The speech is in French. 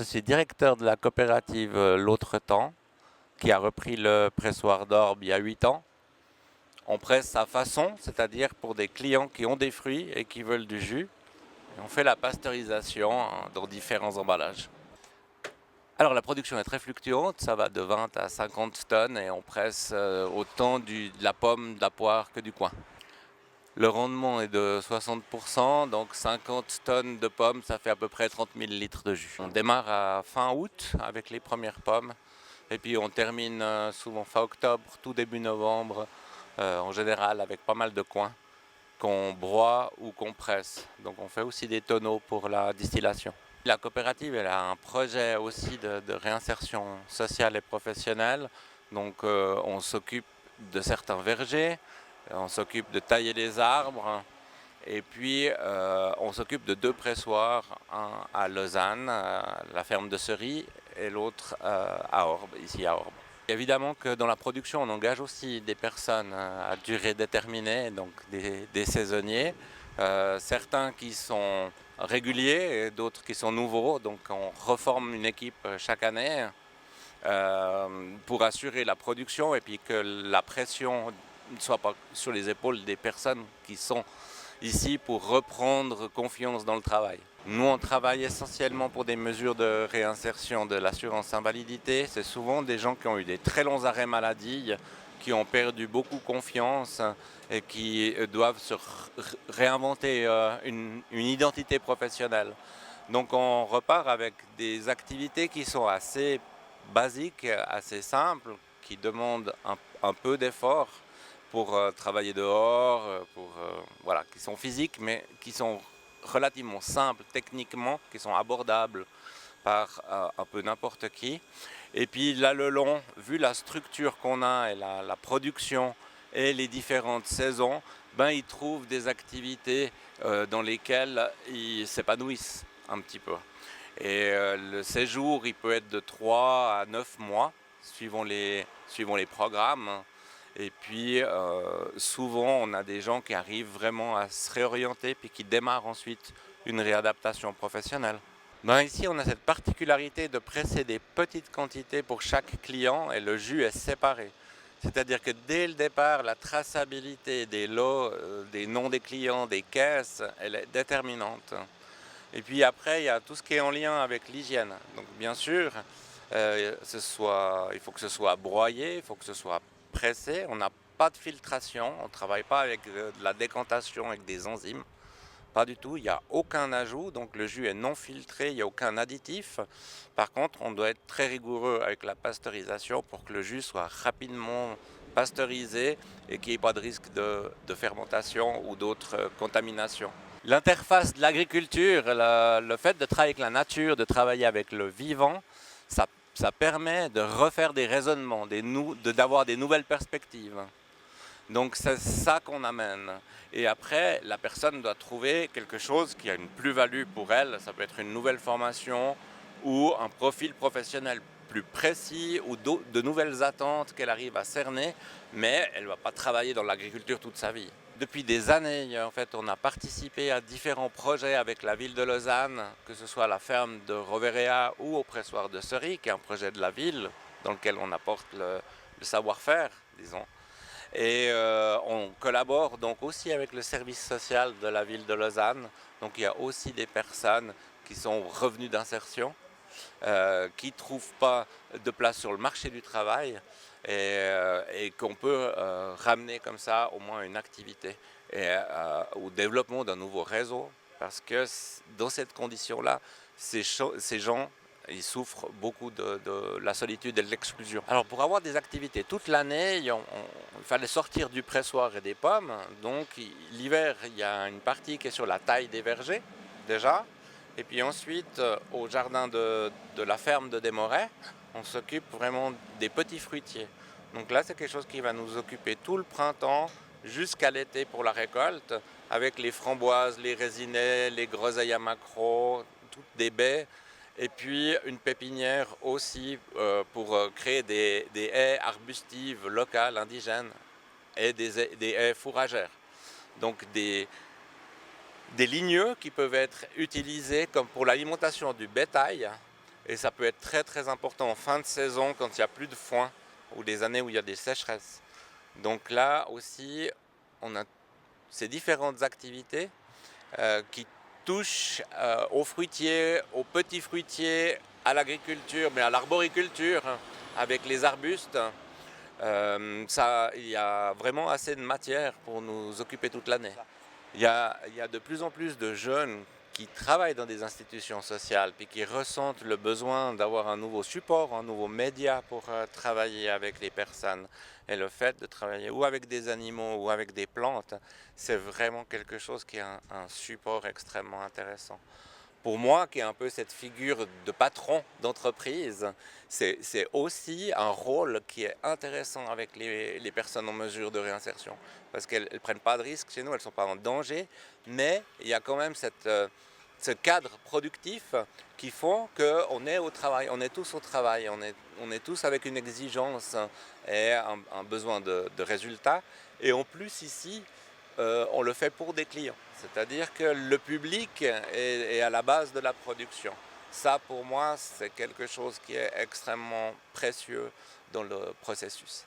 Je suis directeur de la coopérative L'Autre Temps, qui a repris le pressoir d'Orbe il y a 8 ans. On presse à façon, c'est-à-dire pour des clients qui ont des fruits et qui veulent du jus. Et on fait la pasteurisation dans différents emballages. Alors la production est très fluctuante, ça va de 20 à 50 tonnes et on presse autant de la pomme, de la poire que du coin. Le rendement est de 60%, donc 50 tonnes de pommes, ça fait à peu près 30 000 litres de jus. On démarre à fin août avec les premières pommes, et puis on termine souvent fin octobre, tout début novembre, en général avec pas mal de coins qu'on broie ou qu'on presse. Donc on fait aussi des tonneaux pour la distillation. La coopérative elle a un projet aussi de réinsertion sociale et professionnelle, donc on s'occupe de certains vergers, on s'occupe de tailler les arbres et puis on s'occupe de 2 pressoirs, un à Lausanne, la ferme de Sery, et l'autre à Orbe, ici à Orbe. Évidemment que dans la production, on engage aussi des personnes à durée déterminée, donc des saisonniers, certains qui sont réguliers et d'autres qui sont nouveaux, donc on reforme une équipe chaque année pour assurer la production et puis que la pression ne soit pas sur les épaules des personnes qui sont ici pour reprendre confiance dans le travail. Nous, on travaille essentiellement pour des mesures de réinsertion de l'assurance invalidité. C'est souvent des gens qui ont eu des très longs arrêts maladie, qui ont perdu beaucoup confiance et qui doivent se réinventer une identité professionnelle. Donc on repart avec des activités qui sont assez basiques, assez simples, qui demandent un peu d'effort pour travailler dehors, voilà, qui sont physiques mais qui sont relativement simples techniquement, qui sont abordables par un peu n'importe qui. Et puis là le long, vu la structure qu'on a et la production et les différentes saisons, ben, ils trouvent des activités dans lesquelles ils s'épanouissent un petit peu. Et le séjour, il peut être de 3 à 9 mois, suivant les programmes. Et puis souvent, on a des gens qui arrivent vraiment à se réorienter puis qui démarrent ensuite une réadaptation professionnelle. Ben ici, on a cette particularité de presser des petites quantités pour chaque client et le jus est séparé. C'est-à-dire que dès le départ, la traçabilité des lots, des noms des clients, des caisses, elle est déterminante. Et puis après, il y a tout ce qui est en lien avec l'hygiène. Donc bien sûr, il faut que ce soit broyé, il faut que ce soit pressé. On n'a pas de filtration, on ne travaille pas avec de la décantation avec des enzymes. Pas du tout, il n'y a aucun ajout, donc le jus est non filtré, il n'y a aucun additif. Par contre, on doit être très rigoureux avec la pasteurisation pour que le jus soit rapidement pasteurisé et qu'il n'y ait pas de risque de fermentation ou d'autres contaminations. L'interface de l'agriculture, le fait de travailler avec la nature, de travailler avec le vivant, ça permet de refaire des raisonnements, d'avoir des nouvelles perspectives. Donc c'est ça qu'on amène. Et après, la personne doit trouver quelque chose qui a une plus-value pour elle. Ça peut être une nouvelle formation ou un profil professionnel plus précis ou de nouvelles attentes qu'elle arrive à cerner, mais elle ne va pas travailler dans l'agriculture toute sa vie. Depuis des années, en fait, on a participé à différents projets avec la ville de Lausanne, que ce soit à la ferme de Roverea ou au pressoir de Sery, qui est un projet de la ville dans lequel on apporte le savoir-faire, disons. Et on collabore donc aussi avec le service social de la ville de Lausanne. Donc il y a aussi des personnes qui sont revenues d'insertion, qui ne trouvent pas de place sur le marché du travail et qu'on peut ramener comme ça au moins une activité et au développement d'un nouveau réseau. Parce que dans cette condition-là, ces gens ils souffrent beaucoup de la solitude et de l'exclusion. Alors pour avoir des activités toute l'année, il fallait sortir du pressoir et des pommes. Donc l'hiver, il y a une partie qui est sur la taille des vergers, déjà. Et puis ensuite, au jardin de la ferme de Desmorais, on s'occupe vraiment des petits fruitiers. Donc là, c'est quelque chose qui va nous occuper tout le printemps jusqu'à l'été pour la récolte, avec les framboises, les résinets, les groseilles à maquereau, toutes des baies. Et puis une pépinière aussi pour créer des haies arbustives locales, indigènes, et des haies fourragères. Donc des ligneux qui peuvent être utilisés comme pour l'alimentation du bétail Et ça peut être très très important en fin de saison quand il n'y a plus de foin ou des années où il y a des sécheresses. Donc là aussi, on a ces différentes activités qui touchent aux fruitiers, aux petits fruitiers, à l'agriculture, mais à l'arboriculture, avec les arbustes. Il y a vraiment assez de matière pour nous occuper toute l'année. Il y a de plus en plus de jeunes qui travaillent dans des institutions sociales puis qui ressentent le besoin d'avoir un nouveau support, un nouveau média pour travailler avec les personnes. Et le fait de travailler ou avec des animaux ou avec des plantes, c'est vraiment quelque chose qui est un support extrêmement intéressant. Pour moi, qui est un peu cette figure de patron d'entreprise, c'est aussi un rôle qui est intéressant avec les personnes en mesure de réinsertion. Parce qu'elles ne prennent pas de risques chez nous, elles ne sont pas en danger, mais il y a quand même ce cadre productif qui font qu'on est au travail, on est tous au travail, on est tous avec une exigence et un besoin de résultats. Et en plus ici, on le fait pour des clients. C'est-à-dire que le public est à la base de la production. Ça, pour moi, c'est quelque chose qui est extrêmement précieux dans le processus.